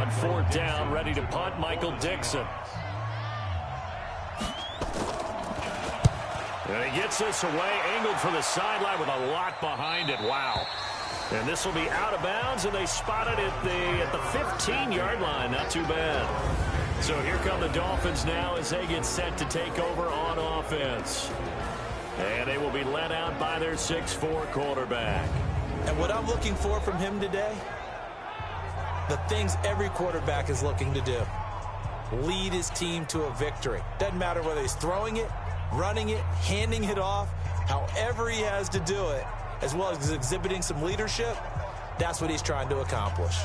on fourth down, ready to punt, Michael Dixon. And he gets this away, angled for the sideline with a lot behind it. Wow. And this will be out of bounds, and they spot it at the 15-yard line. Not too bad. So here come the Dolphins now as they get set to take over on offense. And they will be led out by their 6'4" quarterback. And what I'm looking for from him today, the things every quarterback is looking to do. Lead his team to a victory. Doesn't matter whether he's throwing it, running it, handing it off, however he has to do it, as well as exhibiting some leadership, that's what he's trying to accomplish.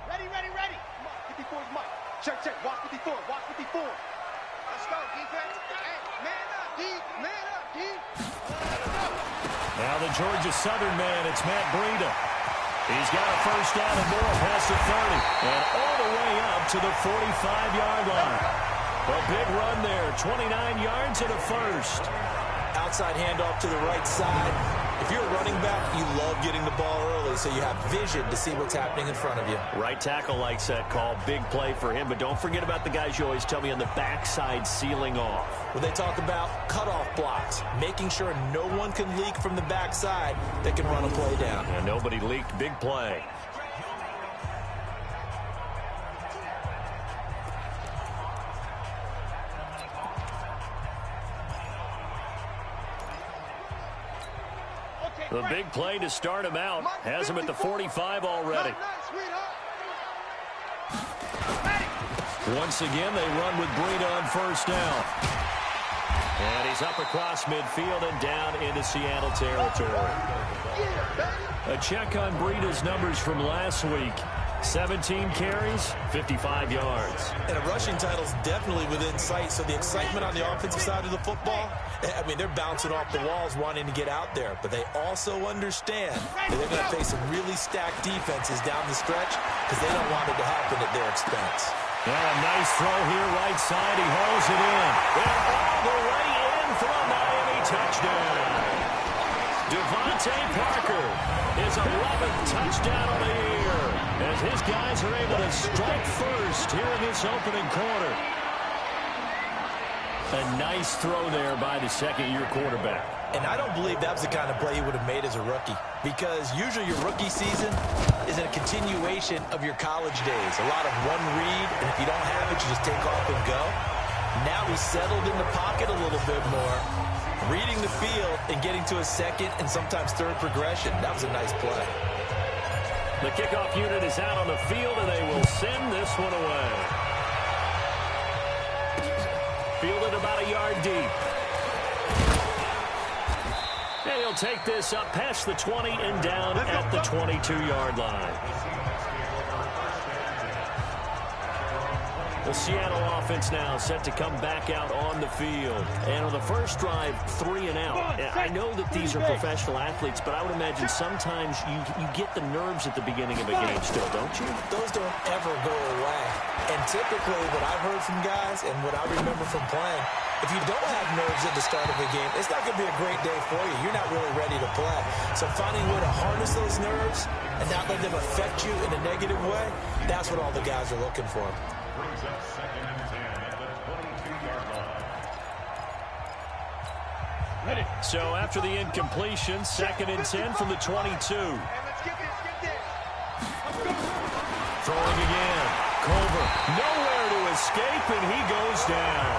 Ready. Come on, 54 is Mike. Check. Watch 54. Let's go, defense. Hey, man up, D. Now the Georgia Southern man, it's Matt Breida. He's got a first down and more past the 30. And all the way up to the 45-yard line. A big run there, 29 yards and a first. Outside handoff to the right side. If you're a running back, you love getting the ball early so you have vision to see what's happening in front of you. Right tackle likes that call. Big play for him. But don't forget about the guys you always tell me on the backside sealing off. When they talk about cutoff blocks, making sure no one can leak from the backside that can run a play down. And nobody leaked. Big play. The big play to start him out. Has him at the 45 already. Once again, they run with Breida on first down. And he's up across midfield and down into Seattle territory. A check on Breida's numbers from last week. 17 carries, 55 yards. And a rushing title is definitely within sight, so the excitement on the offensive side of the football, I mean, they're bouncing off the walls wanting to get out there, but they also understand that they're going to face some really stacked defenses down the stretch because they don't want it to happen at their expense. Well, a nice throw here, right side. He hauls it in. And all the way in for a Miami touchdown. Devontae Parker, his 11th touchdown of the year, as his guys are able to strike first here in this opening quarter. A nice throw there by the second-year quarterback. And I don't believe that was the kind of play he would have made as a rookie, because usually your rookie season is a continuation of your college days. A lot of one read, and if you don't have it, you just take off and go. Now he's settled in the pocket a little bit more, reading the field and getting to a second and sometimes third progression. That was a nice play. The kickoff unit is out on the field, and they will send this one away. Fielded about a yard deep. And he'll take this up past the 20 and down at the 22-yard line. The Seattle offense now set to come back out on the field. And on the first drive, 3 and out. I know that these are professional athletes, but I would imagine sometimes you get the nerves at the beginning of a game still, don't you? Those don't ever go away. And typically what I've heard from guys and what I remember from playing, if you don't have nerves at the start of a game, it's not going to be a great day for you. You're not really ready to play. So finding a way to harness those nerves and not let them affect you in a negative way, that's what all the guys are looking for. Brings up 2nd and 10 at the 22-yard line. So after the incompletion, 2nd and 10 from the 22. Throwing again. Culver, nowhere to escape, and he goes down.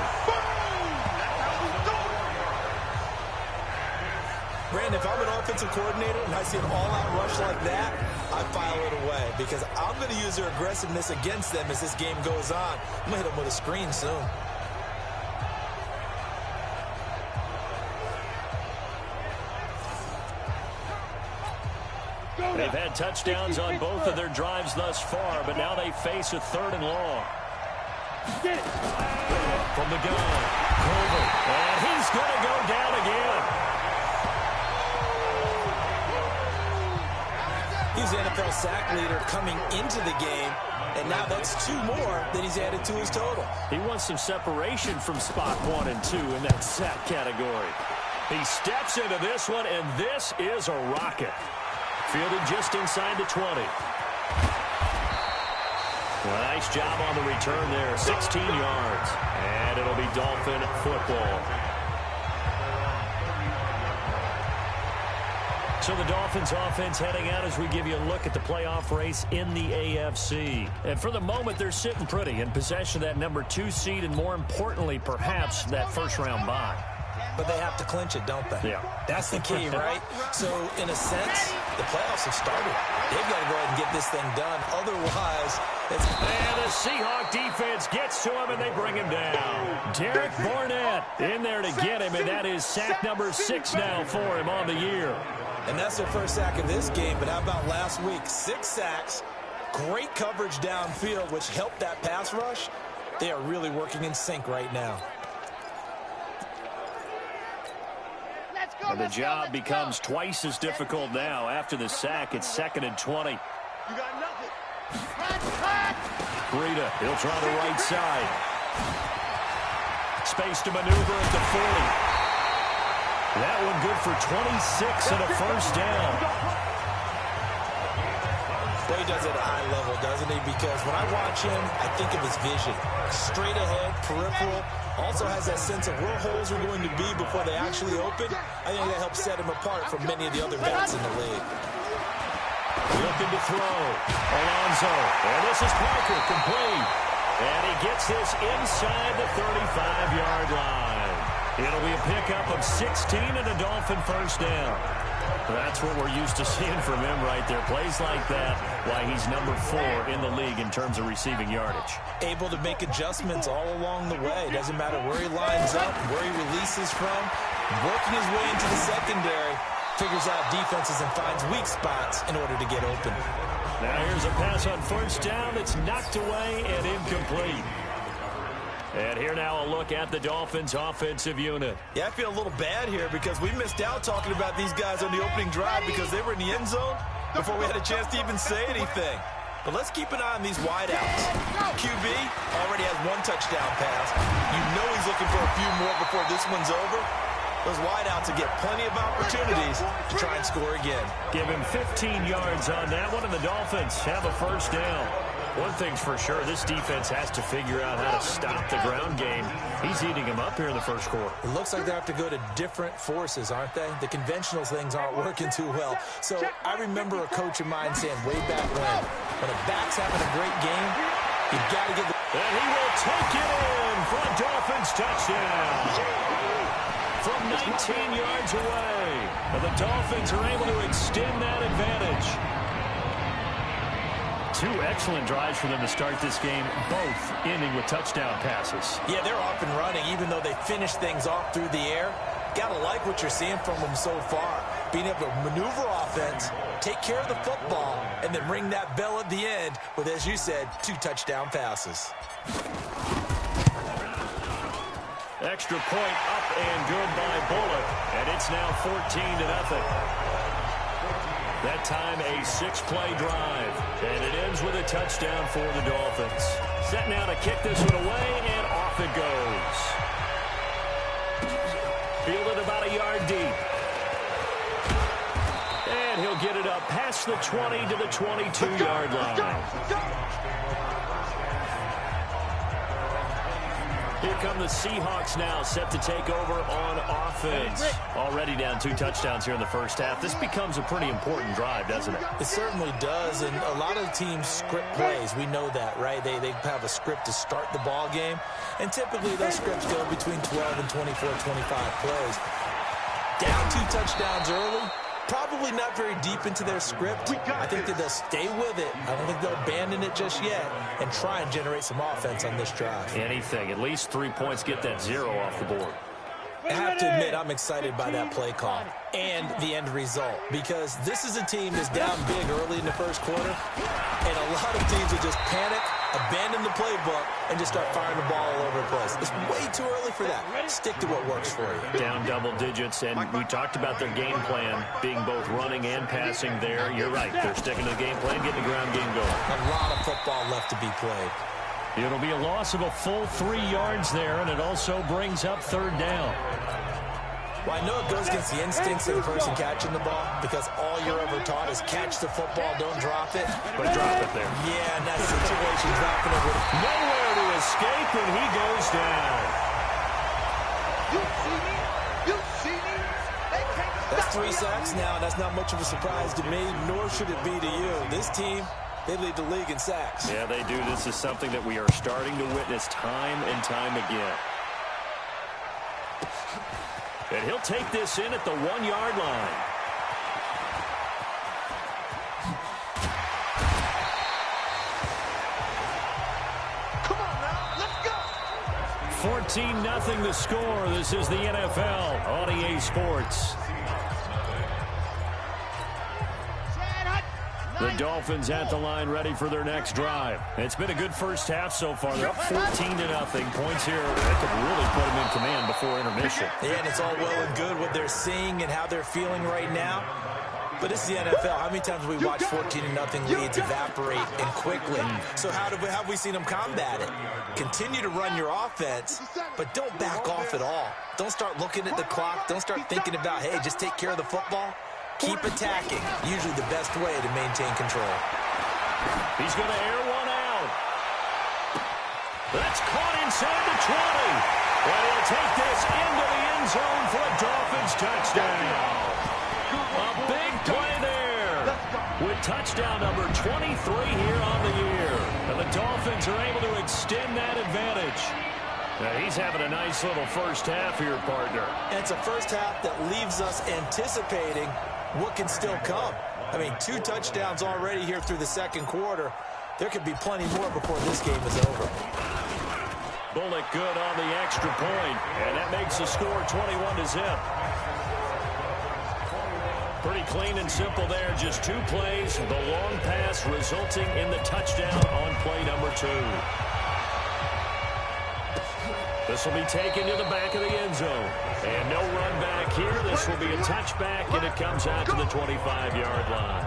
Brandon, if I'm an offensive coordinator and I see an all-out rush like that, I file it away because I'm going to use their aggressiveness against them as this game goes on. I'm going to hit them with a screen soon. They've had touchdowns on both of their drives thus far, but now they face a 3rd and long. From the gun, Culver, and he's going to go down again. He's the NFL sack leader coming into the game, and now that's 2 more that he's added to his total. He wants some separation from spot 1 and 2 in that sack category. He steps into this one, and this is a rocket. Fielded just inside the 20. Well, nice job on the return there. 16 yards. And it'll be Dolphin football. So the Dolphins offense heading out as we give you a look at the playoff race in the AFC. And for the moment, they're sitting pretty in possession of that number 2 seed and, more importantly, perhaps that first-round bye. But they have to clinch it, don't they? Yeah. That's the key, right? So, in a sense, the playoffs have started. They've got to go ahead and get this thing done. Otherwise, it's... And the Seahawk defense gets to him, and they bring him down. Derek Barnett in there to get him, and that is sack number 6 now for him on the year. And that's their first sack of this game, but how about last week? 6 sacks, great coverage downfield, which helped that pass rush. They are really working in sync right now. And the job becomes twice as difficult now. After the sack, it's 2nd and 20. You got nothing. Breida, he'll try the right side. Space to maneuver at the 40. That one good for 26 and a first down. Well, he does it at a high level, doesn't he? Because when I watch him, I think of his vision. Straight ahead, peripheral. Also has that sense of where holes are going to be before they actually open. I think that helps set him apart from many of the other backs in the league. Looking to throw. Alonso. And this is Parker, complete. And he gets this inside the 35-yard line. It'll be a pickup of 16 and a Dolphin first down. That's what we're used to seeing from him right there. Plays like that, why he's number 4 in the league in terms of receiving yardage. Able to make adjustments all along the way. Doesn't matter where he lines up, where he releases from. Working his way into the secondary. Figures out defenses and finds weak spots in order to get open. Now here's a pass on first down that's knocked away and incomplete. And here now a look at the Dolphins' offensive unit. Yeah, I feel a little bad here because we missed out talking about these guys on the opening drive because they were in the end zone before we had a chance to even say anything. But let's keep an eye on these wideouts. QB already has 1 touchdown pass. You know he's looking for a few more before this one's over. Those wideouts will get plenty of opportunities to try and score again. Give him 15 yards on that one, and the Dolphins have a first down. One thing's for sure, this defense has to figure out how to stop the ground game. He's eating them up here in the first quarter. It looks like they have to go to different forces, aren't they? The conventional things aren't working too well. So I remember a coach of mine saying way back when a back's having a great game, you've got to give the... And he will take it in for a Dolphins touchdown. From 19 yards away, and the Dolphins are able to extend that advantage. 2 excellent drives for them to start this game, both ending with touchdown passes. Yeah, they're off and running, even though they finish things off through the air. Gotta like what you're seeing from them so far. Being able to maneuver offense, take care of the football, and then ring that bell at the end with, as you said, 2 touchdown passes. Extra point up and good by Bullock, and it's now 14-0. That time a 6-play drive, and it ends with a touchdown for the Dolphins. Set now to kick this one away, and off it goes. Fielded about a yard deep. And he'll get it up past the 20 to the 22-yard line. Here come the Seahawks now, set to take over on offense. Already down 2 touchdowns here in the first half. This becomes a pretty important drive, doesn't it? It certainly does, and a lot of teams script plays. We know that, right? They have a script to start the ball game, and typically those scripts go between 12 and 24, 25 plays. Down 2 touchdowns early. Probably not very deep into their script. I think that they'll stay with it. I don't think they'll abandon it just yet and try and generate some offense on this drive. Anything. At least 3 points, get that 0 off the board. I have to admit, I'm excited by that play call and the end result because this is a team that's down big early in the first quarter, and a lot of teams will just panic, abandon the playbook, and just start firing the ball all over the place. It's way too early for that. Stick to what works for you. Down double digits, and we talked about their game plan being both running and passing there. You're right. They're sticking to the game plan, getting the ground game going. A lot of football left to be played. It'll be a loss of a full 3 yards there, and it also brings up 3rd down. Well, I know it goes against the instincts of the person catching the ball because all you're ever taught is catch the football, don't drop it. But drop it there. Yeah, in that situation, dropping it would nowhere to escape, and he goes down. You see me? You see me? They can't That's stop 3 me. sacks now. That's not much of a surprise to me, nor should it be to you. This team, they lead the league in sacks. Yeah, they do. This is something that we are starting to witness time and time again. And he'll take this in at the 1-yard line. Come on now, let's go. 14-0 the score. This is the NFL on EA Sports. The Dolphins at the line ready for their next drive. It's been a good first half so far. They're up 14-0. Points here that could really put them in command before intermission. Yeah, and it's all well and good what they're seeing and how they're feeling right now. But it's the NFL. How many times have we watched 14-0 leads evaporate and quickly? So how have we seen them combat it? Continue to run your offense, but don't back off at all. Don't start looking at the clock. Don't start thinking about, hey, just take care of the football. Keep attacking. Usually the best way to maintain control. He's going to air one out. That's caught inside the 20. And he'll take this into the end zone for a Dolphins touchdown. A big play there with touchdown number 23 here on the year. And the Dolphins are able to extend that advantage. Now he's having a nice little first half here, partner. And it's a first half that leaves us anticipating what can still come. I mean, 2 touchdowns already here through the second quarter. There could be plenty more before this game is over. Bullock good on the extra point, and that makes the score 21-0. Pretty clean and simple there. Just 2 plays. The long pass resulting in the touchdown on play number 2. This will be taken to the back of the end zone. And no run back here. This will be a touchback, and it comes out to the 25-yard line.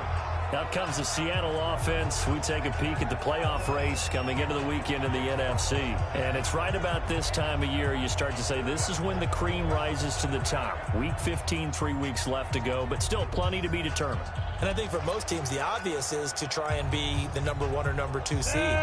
Out comes the Seattle offense. We take a peek at the playoff race coming into the weekend in the NFC. And it's right about this time of year you start to say this is when the cream rises to the top. Week 15, 3 weeks left to go, but still plenty to be determined. And I think for most teams, the obvious is to try and be the number 1 or number 2 seed.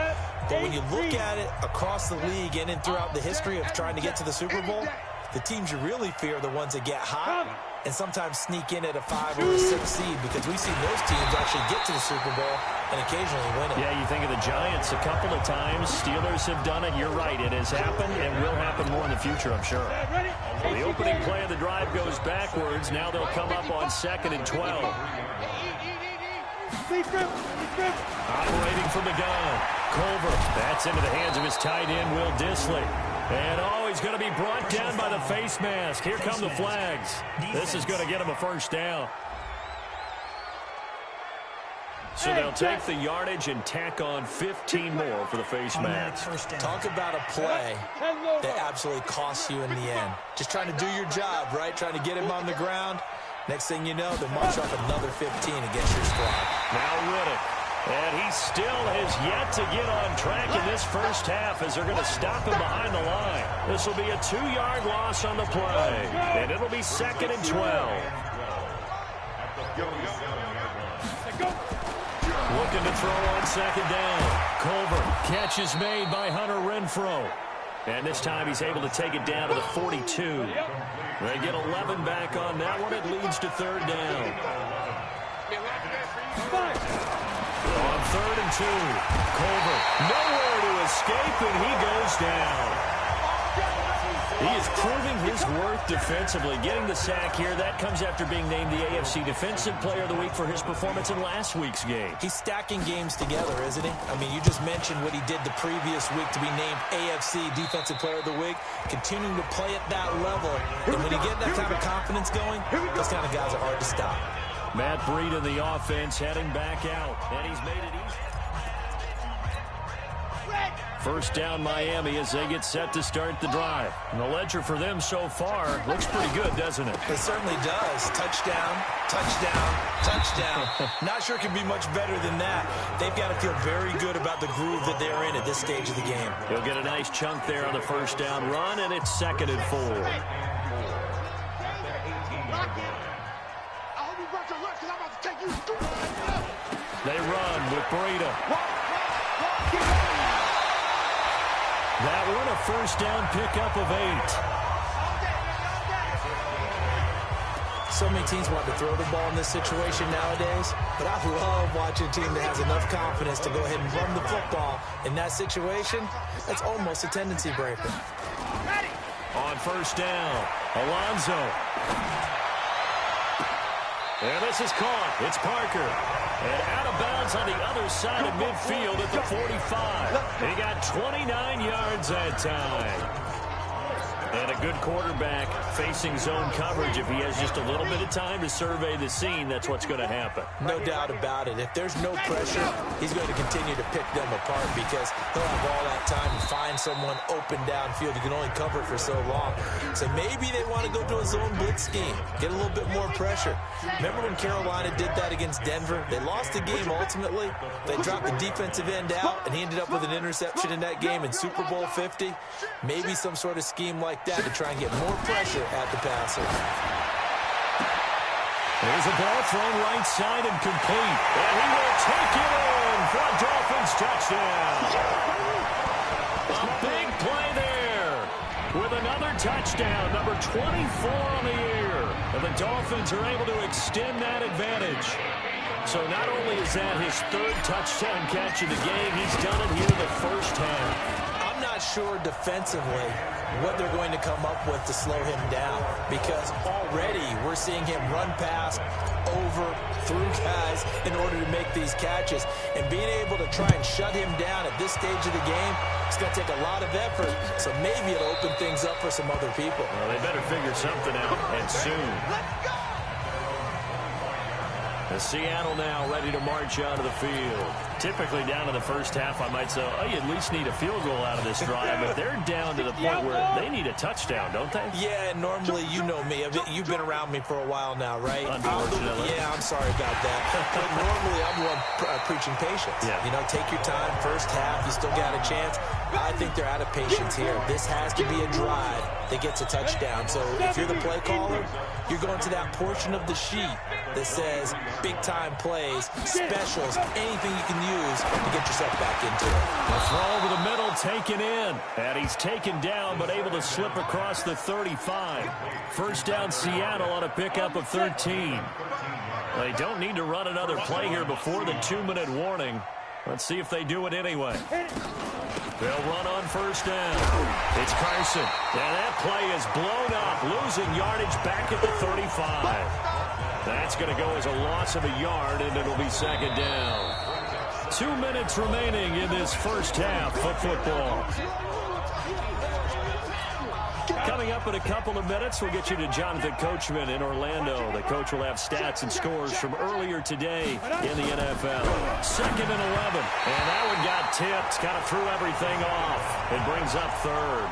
But when you look at it across the league and throughout the history of trying to get to the Super Bowl, the teams you really fear are the ones that get hot and sometimes sneak in at a 5 or a 6 seed, because we've seen those teams actually get to the Super Bowl and occasionally win it. Yeah, you think of the Giants a couple of times. Steelers have done it. You're right. It has happened and will happen more in the future, I'm sure. Well, the opening play of the drive goes backwards. Now they'll come up on 2nd and 12. Operating from the gun. Culver. That's into the hands of his tight end, Will Dissly. And, he's going to be brought down by the face mask. Here come the flags. This is going to get him a first down. So they'll take the yardage and tack on 15 more for the face mask. Talk about a play that absolutely costs you in the end. Just trying to do your job, right? Trying to get him on the ground. Next thing you know, they'll march off another 15 against your squad. Now Riddick. And he still has yet to get on track in this first half as they're going to stop him behind the line. This will be a 2-yard loss on the play. And it'll be 2nd and 12. Looking to throw on 2nd down. Culver. Catch is made by Hunter Renfrow. And this time he's able to take it down to the 42. They get 11 back on that one. It leads to 3rd down. On 3rd and 2, Culver nowhere to escape, and he goes down. He is proving his worth defensively, getting the sack here. That comes after being named the AFC Defensive Player of the Week for his performance in last week's game. He's stacking games together, isn't he? I mean, you just mentioned what he did the previous week to be named AFC Defensive Player of the Week, continuing to play at that level. And when you get that kind of confidence going, those kind of guys are hard to stop. Matt Breed in the offense heading back out, and he's made it easy. First down Miami as they get set to start the drive. And the ledger for them so far looks pretty good, doesn't it? It certainly does. Touchdown, touchdown, touchdown. Not sure it can be much better than that. They've got to feel very good about the groove that they're in at this stage of the game. He'll get a nice chunk there on the first down run, and it's 2nd and 4. I hope you brought your lunch because I'm about to take you. They run with Breida. That one a first down pickup of 8. So many teams want to throw the ball in this situation nowadays, but I love watching a team that has enough confidence to go ahead and run the football. In that situation, that's almost a tendency breaker. On first down, Alonso. And this is caught. It's Parker. And out of bounds on the other side of midfield at the 45. He got 29 yards that time. And a good quarterback facing zone coverage. If he has just a little bit of time to survey the scene, that's what's going to happen. No doubt about it. If there's no pressure, he's going to continue to pick them apart because he'll have all that time to find someone open downfield. You can only cover for so long. So maybe they want to go to a zone blitz scheme, get a little bit more pressure. Remember when Carolina did that against Denver? They lost the game ultimately. They dropped the defensive end out, and he ended up with an interception in that game in Super Bowl 50. Maybe some sort of scheme like that to try and get more pressure at the passer. There's a ball thrown right side and complete. And he will take it in for a Dolphins touchdown. A big play there with another touchdown, number 24 on the year. And the Dolphins are able to extend that advantage. So not only is that his third touchdown catch of the game, he's done it here in the first half. I'm not sure defensively what they're going to come up with to slow him down, because already we're seeing him run past, over, through guys in order to make these catches. And being able to try and shut him down at this stage of the game, it's going to take a lot of effort. So maybe it'll open things up for some other people. Well, they better figure something out, and soon. Seattle now ready to march out of the field. Typically down in the first half, I might say, oh, you at least need a field goal out of this drive. But they're down to the point where they need a touchdown, don't they? Yeah, normally, you know me. You've been around me for a while now, right? Unfortunately. Yeah, I'm sorry about that. But normally, I'm the one preaching patience. Yeah. You know, take your time. First half, you still got a chance. I think they're out of patience here. This has to be a drive that gets a touchdown. So if you're the play caller, you're going to that portion of the sheet that says big-time plays, specials, anything you can use to get yourself back into it. A throw over the middle, taken in. And he's taken down, but able to slip across the 35. First down, Seattle on a pickup of 13. They don't need to run another play here before the 2-minute warning. Let's see if they do it anyway. They'll run on first down. It's Carson. And that play is blown up, losing yardage back at the 35. That's going to go as a loss of a yard, and it'll be second down. 2 minutes remaining in this first half of football. Coming up in a couple of minutes, we'll get you to Jonathan Coachman in Orlando. The coach will have stats and scores from earlier today in the NFL. Second and 11. And that one got tipped. Kind of threw everything off. It brings up third.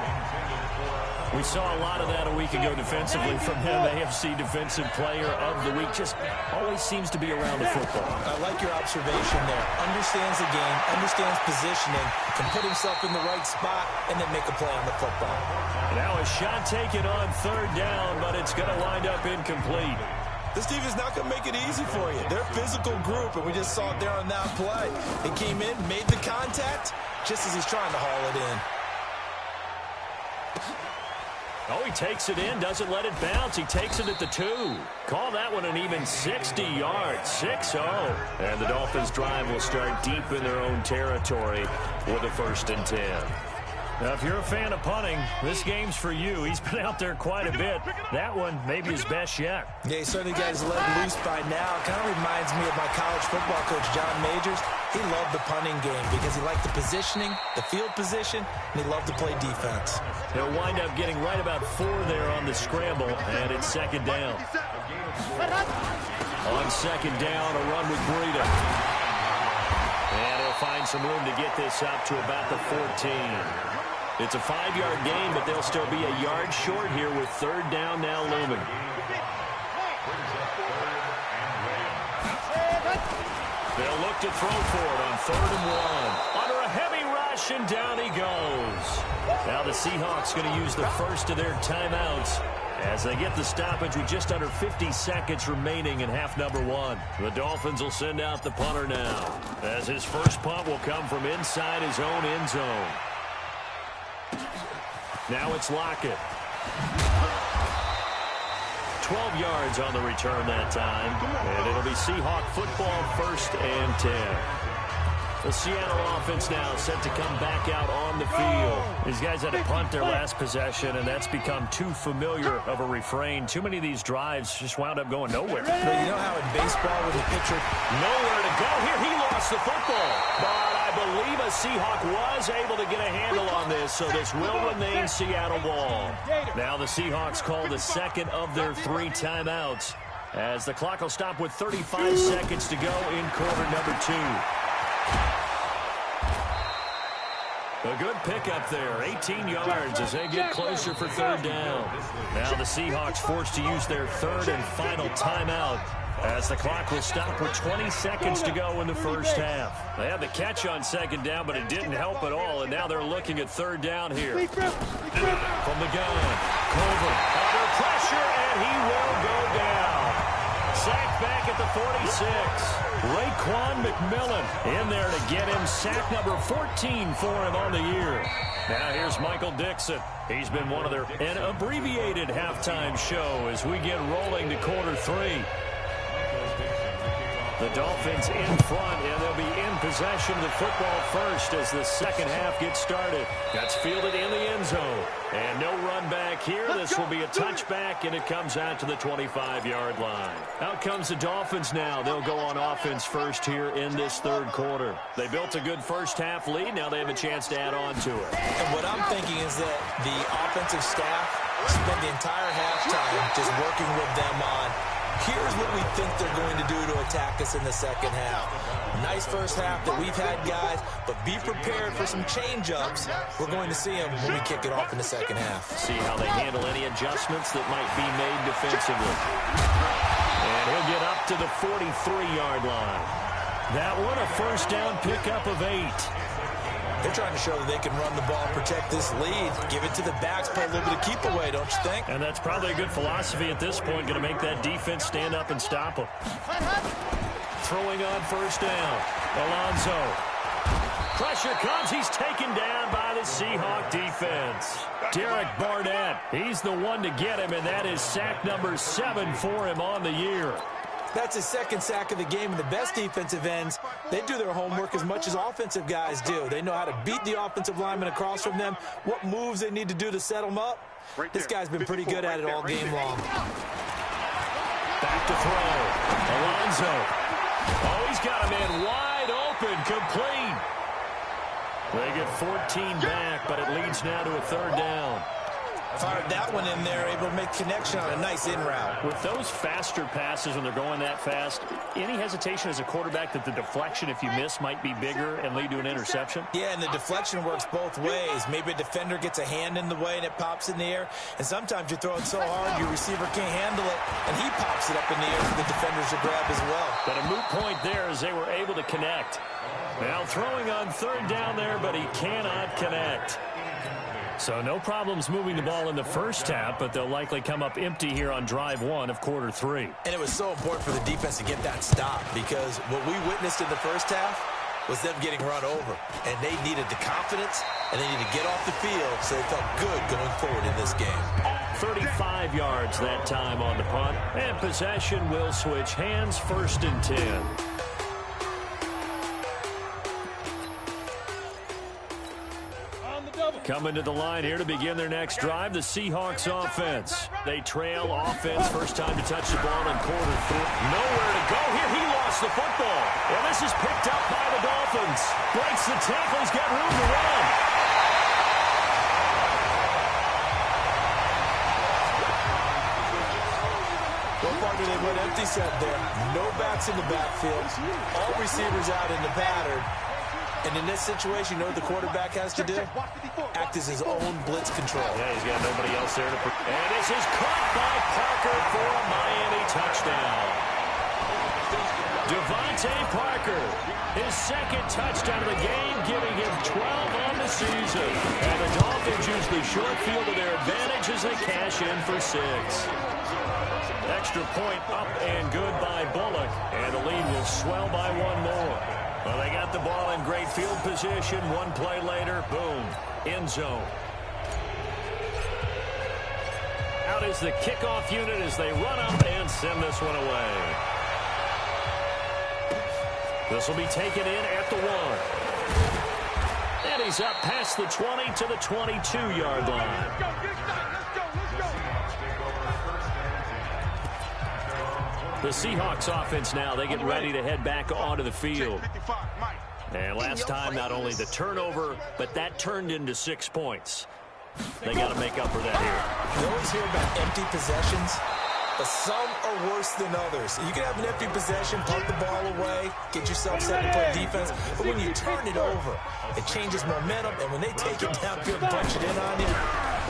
We saw a lot of that a week ago defensively from him. AFC Defensive Player of the Week. Just always seems to be around the football. I like your observation there. Understands the game, understands positioning, can put himself in the right spot, and then make a play on the football. Now a shot taken on third down, but it's going to wind up incomplete. This team is not going to make it easy for you. They're a physical group, and we just saw it there on that play. He came in, made the contact, just as he's trying to haul it in. Oh, he takes it in, doesn't let it bounce. He takes it at the 2. Call that one an even 60 yards, 6-0. And the Dolphins drive will start deep in their own territory with a 1st and 10. Now, if you're a fan of punting, this game's for you. He's been out there quite a bit. That one maybe his best yet. Yeah, he certainly got his leg loose by now. Kind of reminds me of my college football coach, John Majors. He loved the punting game because he liked the positioning, the field position, and he loved to play defense. He'll wind up getting right about 4 there on the scramble, and it's second down. On second down, a run with Breida. And he'll find some room to get this up to about the 14. It's a 5-yard gain, but they'll still be a yard short here with third down now looming. They'll look to throw for it on 3rd and 1. Under a heavy rush, and down he goes. Now the Seahawks going to use the first of their timeouts as they get the stoppage with just under 50 seconds remaining in half number one. The Dolphins will send out the punter now, as his first punt will come from inside his own end zone. Now it's Lockett. 12 yards on the return that time, and it'll be Seahawk football, 1st and 10. The Seattle offense now set to come back out on the field. These guys had to punt their last possession, and that's become too familiar of a refrain. Too many of these drives just wound up going nowhere. But you know how in baseball with the pitcher, nowhere to go here. He lost the football, but I believe a Seahawk was able to get a handle on this, so this will remain Seattle ball. Now the Seahawks call the second of their 3 timeouts, as the clock will stop with 35 seconds to go in quarter number 2. A good pickup there, 18 yards as they get closer for 3rd down. Now the Seahawks forced to use their 3rd and final timeout, as the clock will stop with 20 seconds to go in the first half. They had the catch on 2nd down, but it didn't help at all, and now they're looking at 3rd down here. From the gun, Colvin under pressure, and he will go down. Sacked back at the 46. Raekwon McMillan in there to get him sack number 14 for him on the year. Now here's Michael Dixon. He's been one of an abbreviated halftime show as we get rolling to quarter 3. The Dolphins in front, and they'll be in possession of the football first as the second half gets started. That's fielded in the end zone. And no run back here. This will be a touchback, and it comes out to the 25-yard line. Out comes the Dolphins now. They'll go on offense first here in this 3rd quarter. They built a good first half lead. Now they have a chance to add on to it. And what I'm thinking is that the offensive staff spent the entire halftime just working with them on, here's what we think they're going to do to attack us in the second half. Nice first half that we've had, guys, but be prepared for some change-ups. We're going to see them when we kick it off in the second half. See how they handle any adjustments that might be made defensively. And he'll get up to the 43-yard line. That one, a first down pickup of 8. They're trying to show that they can run the ball and protect this lead. Give it to the backs, play a little bit of keep away, don't you think? And that's probably a good philosophy at this point, going to make that defense stand up and stop them. Throwing on first down. Alonso. Pressure comes. He's taken down by the Seahawk defense. Derek Barnett, he's the one to get him, and that is sack number 7 for him on the year. That's his 2nd sack of the game, and the best defensive ends, they do their homework as much as offensive guys do. They know how to beat the offensive lineman across from them, what moves they need to do to set them up. This guy's been pretty good at it all game long. Back to throw. Alonso. Oh, he's got a man wide open, complete. They get 14 back, but it leads now to a 3rd down. Fired that one in there, able to make connection on a nice in route. With those faster passes when they're going that fast, any hesitation as a quarterback that the deflection, if you miss, might be bigger and lead to an interception? Yeah, and the deflection works both ways. Maybe a defender gets a hand in the way and it pops in the air, and sometimes you throw it so hard your receiver can't handle it, and he pops it up in the air for the defenders to grab as well. But a moot point there as they were able to connect. Now throwing on 3rd down there, but he cannot connect. So no problems moving the ball in the first half, but they'll likely come up empty here on drive 1 of quarter 3. And it was so important for the defense to get that stop, because what we witnessed in the first half was them getting run over. And they needed the confidence, and they needed to get off the field so they felt good going forward in this game. 35 yards that time on the punt, and possession will switch hands, 1st and 10. Coming to the line here to begin their next drive, the Seahawks offense. They trail offense, first time to touch the ball in quarter 3. Nowhere to go here. He lost the football. And this is picked up by the Dolphins. Breaks the tackle. He's got room to run. What part do they went empty set there? No backs in the backfield. All receivers out in the pattern. And in this situation, you know what the quarterback has to do? Act as his own blitz control. Yeah, he's got nobody else there to... And this is caught by Parker for a Miami touchdown. Devontae Devontae Parker, his second touchdown of the game, giving him 12 on the season. And the Dolphins use the short field to their advantage as they cash in for 6. Extra point up and good by Bullock, and the lead will swell by 1 more. Well, they got the ball in great field position. 1 play later, boom, end zone. Out is the kickoff unit as they run up and send this one away. This will be taken in at the 1. And he's up past the 20 to the 22-yard line. The Seahawks offense now, they get ready to head back onto the field. And last time, not only the turnover, but that turned into 6 points. They got to make up for that here. You always hear about empty possessions, but some are worse than others. You can have an empty possession, punt the ball away, get yourself set to play defense, but when you turn it over, it changes momentum, and when they take it downfield and punch it in on you,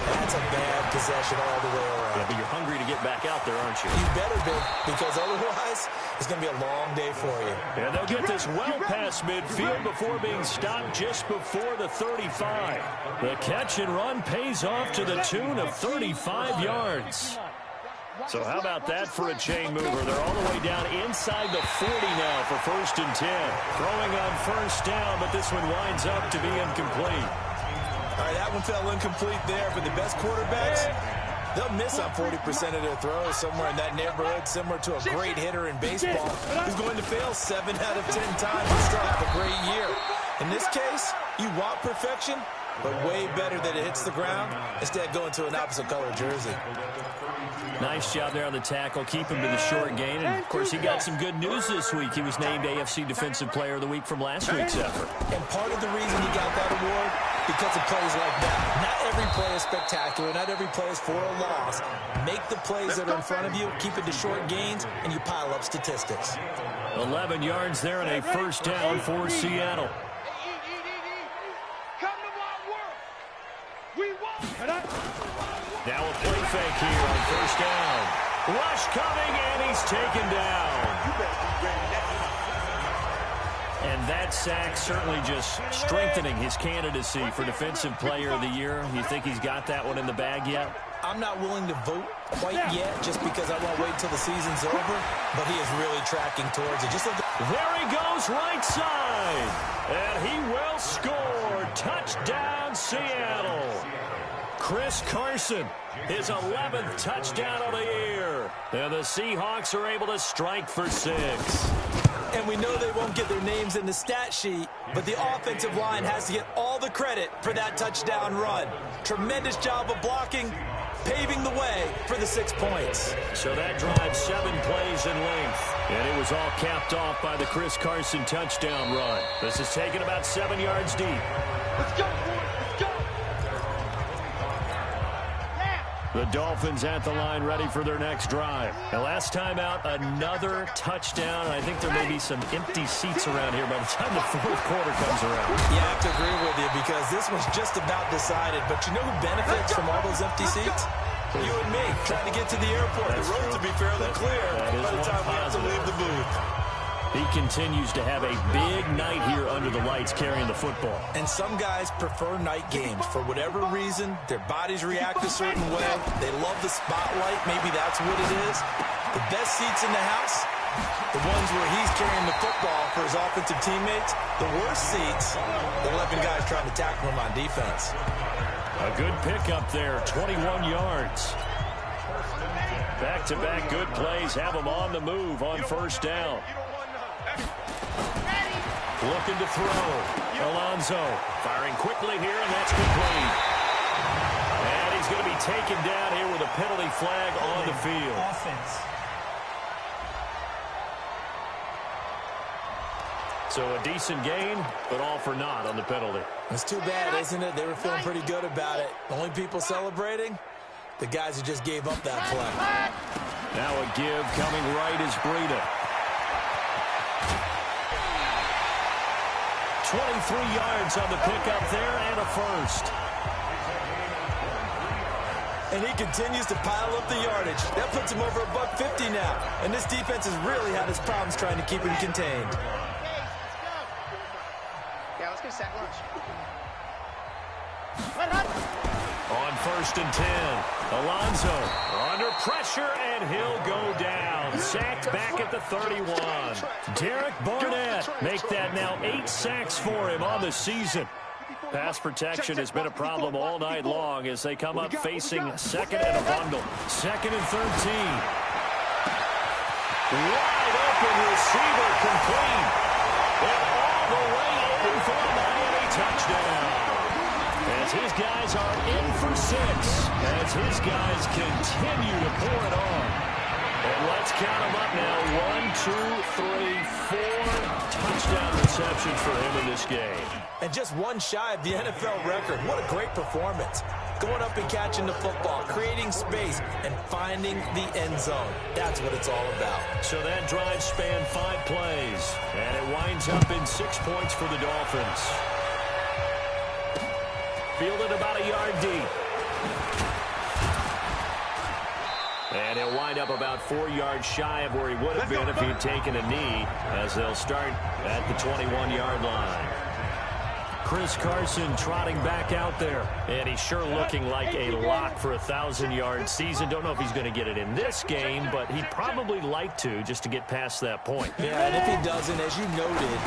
that's a bad possession all the way around. Yeah, but you're hungry to get back out there, aren't you? You better be, because otherwise, it's going to be a long day for you. And they'll get this well past midfield before being stopped just before the 35. The catch and run pays off to the tune of 35 yards. So how about that for a chain mover? They're all the way down inside the 40 now for 1st and 10. Throwing on 1st down, but this one winds up to be incomplete. All right, that one fell incomplete there, but the best quarterbacks, they'll miss on 40% of their throws somewhere in that neighborhood, similar to a great hitter in baseball who's going to fail 7 out of 10 times and still have a great year. In this case, you want perfection, but way better that it hits the ground instead of going to an opposite color jersey. Nice job there on the tackle. Keep him to the short gain. And, of course, he got some good news this week. He was named AFC Defensive Player of the Week from last week's effort. And part of the reason he got that award, because of plays like that. Not every play is spectacular. Not every play is for a loss. Make the plays that are in front of you, keep it to short gains, and you pile up statistics. 11 yards there and a 1st down for Seattle. Now a play fake here on 1st down. Rush coming, and he's taken down. And that sack certainly just strengthening his candidacy for Defensive Player of the Year. You think he's got that one in the bag yet? I'm not willing to vote quite yet just because I want to wait until the season's over, but he is really tracking towards it. Just look. There he goes right side, and he will score. Touchdown, Seattle. Chris Carson, his 11th touchdown of the year. And the Seahawks are able to strike for 6. And we know they won't get their names in the stat sheet, but the offensive line has to get all the credit for that touchdown run. Tremendous job of blocking, paving the way for the 6 points. So that drives 7 plays in length. And it was all capped off by the Chris Carson touchdown run. This is taken about 7 yards deep. Let's go, boys. Let's go. The Dolphins at the line ready for their next drive. And last time out, another touchdown. I think there may be some empty seats around here by the time the 4th quarter comes around. Yeah, I have to agree with you because this was just about decided. But you know who benefits from all those empty seats? You and me, trying to get to the airport. The roads will be fairly clear by the time we have to leave the booth. He continues to have a big night here under the lights carrying the football. And some guys prefer night games. For whatever reason, their bodies react a certain way. They love the spotlight. Maybe that's what it is. The best seats in the house, the ones where he's carrying the football for his offensive teammates. The worst seats, the 11 guys trying to tackle him on defense. A good pickup there, 21 yards. Back-to-back good plays have him on the move on 1st down. Looking to throw. Alonso firing quickly here, and that's complete. And he's going to be taken down here with a penalty flag on the field. So a decent gain, but all for naught on the penalty. It's too bad, isn't it? They were feeling pretty good about it. Only people celebrating, the guys who just gave up that play. Now a give coming right is Breida. 23 yards on the pickup there and a 1st. And he continues to pile up the yardage. That puts him over $150 now. And this defense has really had its problems trying to keep him contained. Let's go. Yeah, let's get a sack lunch. On 1st and 10, Alonso under pressure, and he'll go down. Sacked back at the 31. Derek Barnett make that now 8 sacks for him on the season. Pass protection has been a problem all night long as they come up facing 2nd and a bundle. 2nd and 13. Wide open receiver complete. And all the way in for a Miami touchdown. As his guys are in for 6. As his guys continue to pour it on. And let's count them up now. 1, 2, 3, 4 touchdown receptions for him in this game. And just one shy of the NFL record. What a great performance. Going up and catching the football, creating space, and finding the end zone. That's what it's all about. So that drive spanned 5 plays, and it winds up in 6 points for the Dolphins. Fielded about a yard deep. And he'll wind up about 4 yards shy of where he would have been if he'd taken a knee, as they'll start at the 21-yard line. Chris Carson trotting back out there, and he's sure looking like a lock for a 1,000-yard season. Don't know if he's going to get it in this game, but he'd probably like to, just to get past that point. Yeah, and if he doesn't, as you noted,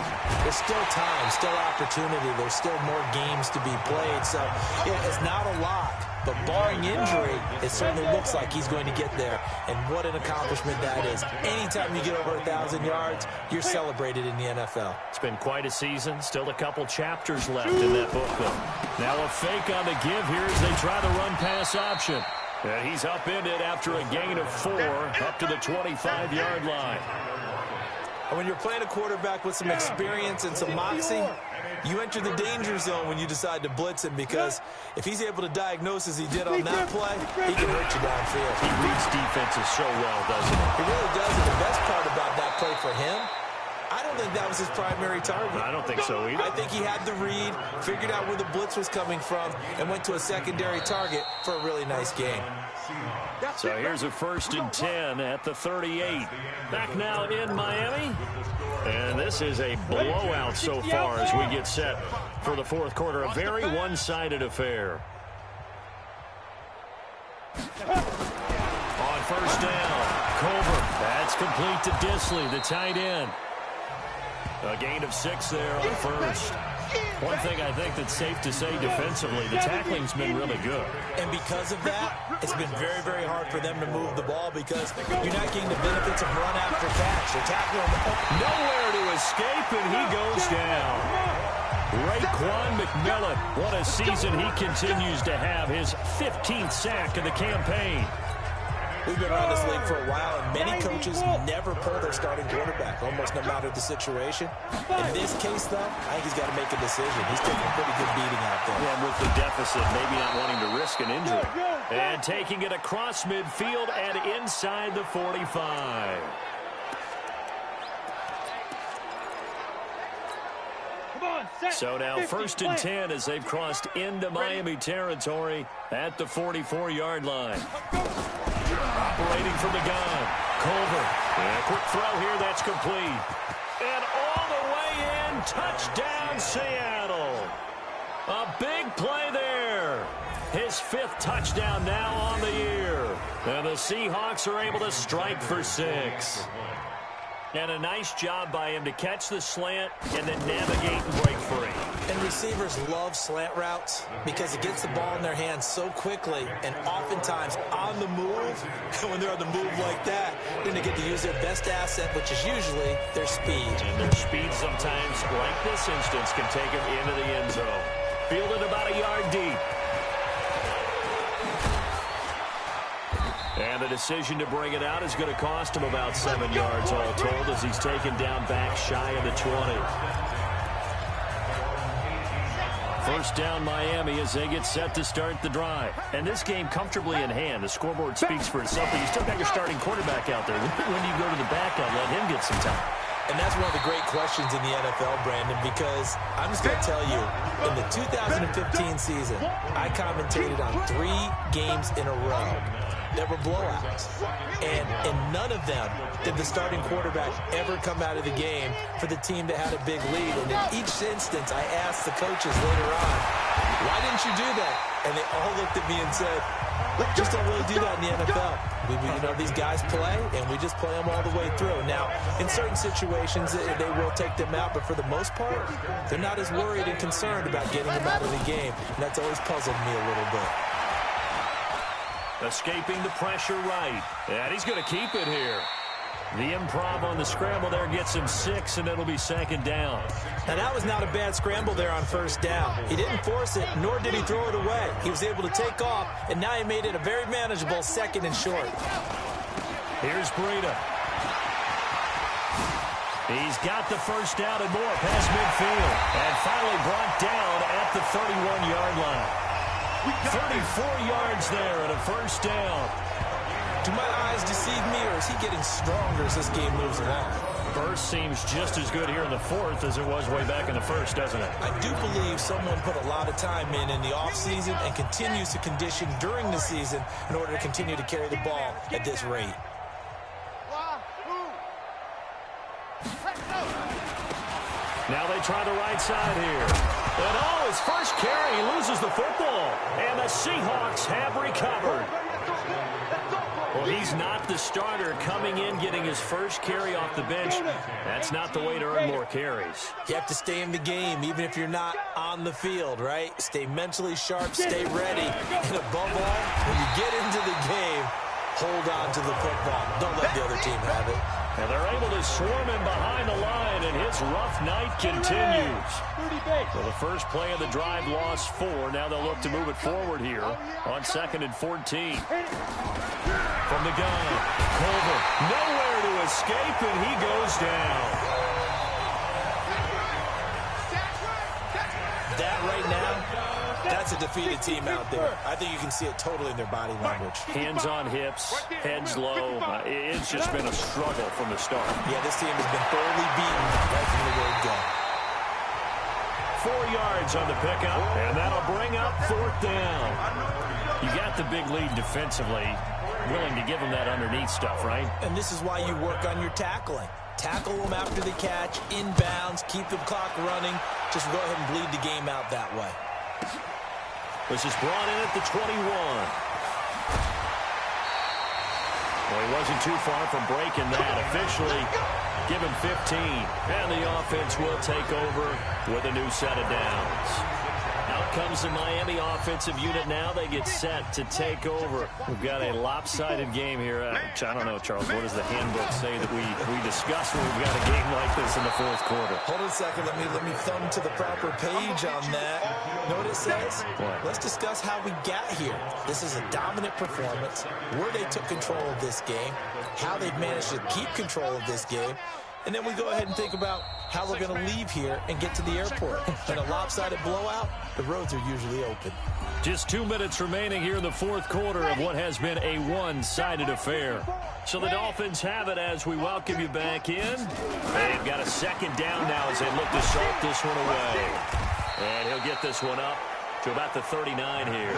there's still time, still opportunity. There's still more games to be played. So, yeah, it's not a lock. But barring injury, it certainly looks like he's going to get there. And what an accomplishment that is. Anytime you get over 1,000 yards, you're celebrated in the NFL. It's been quite a season. Still a couple chapters left in that book, though. Now a fake on the give here as they try the run-pass option. And he's upended after a gain of 4 up to the 25-yard line. And when you're playing a quarterback with some experience and some moxie, you enter the danger zone when you decide to blitz him, because if he's able to diagnose as he did on that play, he can hurt you downfield. He reads defenses so well, doesn't he? He really does, and the best part about that play for him, I don't think that was his primary target. I don't think so either. I think he had the read, figured out where the blitz was coming from, and went to a secondary target for a really nice game. So here's a 1st and 10 at the 38. Back now in Miami. And this is a blowout so far as we get set for the 4th quarter. A very one-sided affair. On 1st down, Culver. That's complete to Disley, the tight end. A gain of 6 there on 1st. One thing I think that's safe to say defensively, the tackling's been really good. And because of that, it's been very, very hard for them to move the ball because you're not getting the benefits of run after catch. They're tackling nowhere to escape, and he goes down. Raekwon McMillan, what a season he continues to have, his 15th sack of the campaign. We've been around this league for a while, and many coaches never pull their starting quarterback, almost no matter the situation. In this case, though, I think he's got to make a decision. He's taking a pretty good beating out there. Yeah, with the deficit, maybe not wanting to risk an injury. And taking it across midfield and inside the 45. So now 1st and 10 as they've crossed into Miami territory at the 44-yard line. Operating from the gun. Culver. And a quick throw here. That's complete. And all the way in. Touchdown, Seattle. A big play there. His 5th touchdown now on the year. And the Seahawks are able to strike for 6. And a nice job by him to catch the slant and then navigate and break free. And receivers love slant routes because it gets the ball in their hands so quickly and oftentimes on the move. And when they're on the move like that, then they get to use their best asset, which is usually their speed. And their speed sometimes, like this instance, can take them into the end zone. Fielded about a yard deep. And the decision to bring it out is going to cost him about 7 yards all told as he's taken down back shy of the 20. 1st down Miami as they get set to start the drive. And this game comfortably in hand. The scoreboard speaks for itself, but you still got your starting quarterback out there. When do you go to the backup, let him get some time? And that's one of the great questions in the NFL, Brandon, because I'm just going to tell you, in the 2015 season, I commentated on 3 games in a row that were blowouts. And in none of them did the starting quarterback ever come out of the game for the team that had a big lead. And in each instance, I asked the coaches later on, why didn't you do that? And they all looked at me and said, just don't really do that in the NFL. These guys play, and we just play them all the way through. Now, in certain situations, they will take them out, but for the most part, they're not as worried and concerned about getting them out of the game. And that's always puzzled me a little bit. Escaping the pressure right. And he's going to keep it here. The improv on the scramble there gets him 6, and it'll be 2nd down. Now, that was not a bad scramble there on 1st down. He didn't force it, nor did he throw it away. He was able to take off, and now he made it a very manageable 2nd and short. Here's Breida. He's got the 1st down and more past midfield. And finally brought down at the 31-yard line. 34 yards there and a 1st down. Do my eyes deceive me, or is he getting stronger as this game moves along? Burst seems just as good here in the 4th as it was way back in the 1st, doesn't it? I do believe someone put a lot of time in the offseason and continues to condition during the season in order to continue to carry the ball at this rate. Now they try the right side here. And his first carry, he loses the football. And the Seahawks have recovered. Well, he's not the starter coming in, getting his first carry off the bench. That's not the way to earn more carries. You have to stay in the game, even if you're not on the field, right? Stay mentally sharp, stay ready. And above all, when you get into the game, hold on to the football. Don't let the other team have it. And they're able to swarm him behind the line, and his rough night continues. So the first play of the drive lost 4. Now they'll look to move it forward here on 2nd and 14. From the gun, Culver, nowhere to escape, and he goes down. That right now, that's a defeated team out there. I think you can see it totally in their body language. Hands on hips, heads low. It's just been a struggle from the start. Yeah, this team has been thoroughly beaten right from the word go. 4 yards on the pickup, and that'll bring up 4th down. You got the big lead defensively. Willing to give them that underneath stuff, right? And this is why you work on your tackling. Tackle them after the catch, inbounds, keep the clock running. Just go ahead and bleed the game out that way. This is brought in at the 21. Well, he wasn't too far from breaking that. Officially given 15. And the offense will take over with a new set of downs. Out comes the Miami offensive unit now. They get set to take over. We've got a lopsided game here. I don't know, Charles, what does the handbook say that we discuss when we've got a game like this in the 4th quarter? Hold on a second. Let me thumb to the proper page on that. Know what it says? What? Let's discuss how we got here. This is a dominant performance, where they took control of this game, how they've managed to keep control of this game, and then we go ahead and think about how we're going to leave here and get to the airport. In a lopsided blowout, the roads are usually open. Just 2 minutes remaining here in the 4th quarter of what has been a one-sided affair. So the Dolphins have it as we welcome you back in. They've got a 2nd down now as they look to salt this one away. And he'll get this one up to about the 39 here.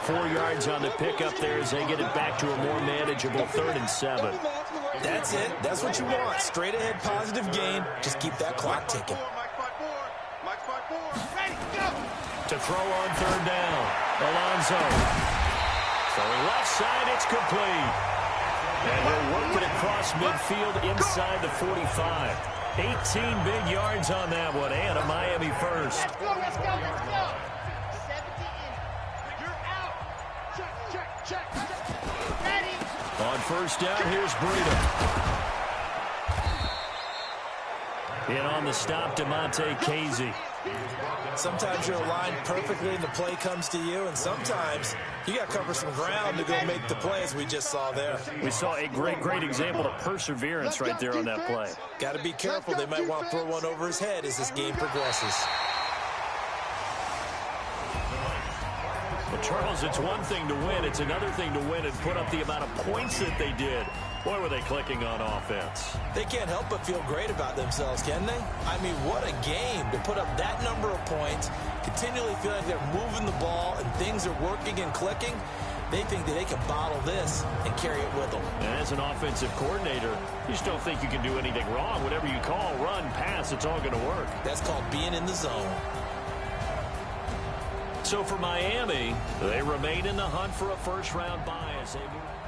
4 yards on the pickup there as they get it back to a more manageable 3rd and 7. That's it. That's what you want. Straight ahead, positive gain. Just keep that clock ticking. To throw on 3rd down. Alonso. Throwing left side, it's complete. And he'll work it across midfield inside the 45. 18 big yards on that one, and a Miami first. Let's go, let's go, let's go. 70 in. You're out. Check. Ready. On 1st down, here's Breida. In on the stop, DeMonte Casey. Sometimes you're aligned perfectly and the play comes to you, and sometimes you got to cover some ground to go make the play, as we just saw there. We saw a great example of perseverance right there on that play. Got to be careful. They might want to throw one over his head as this game progresses. Well, Charles, because it's one thing to win. It's another thing to win and put up the amount of points that they did. Boy, were they clicking on offense. They can't help but feel great about themselves, can they? I mean, what a game to put up that number of points, continually feel like they're moving the ball and things are working and clicking. They think that they can bottle this and carry it with them. And as an offensive coordinator, you just don't think you can do anything wrong. Whatever you call, run, pass, it's all going to work. That's called being in the zone. So for Miami, they remain in the hunt for a first-round bye as they move.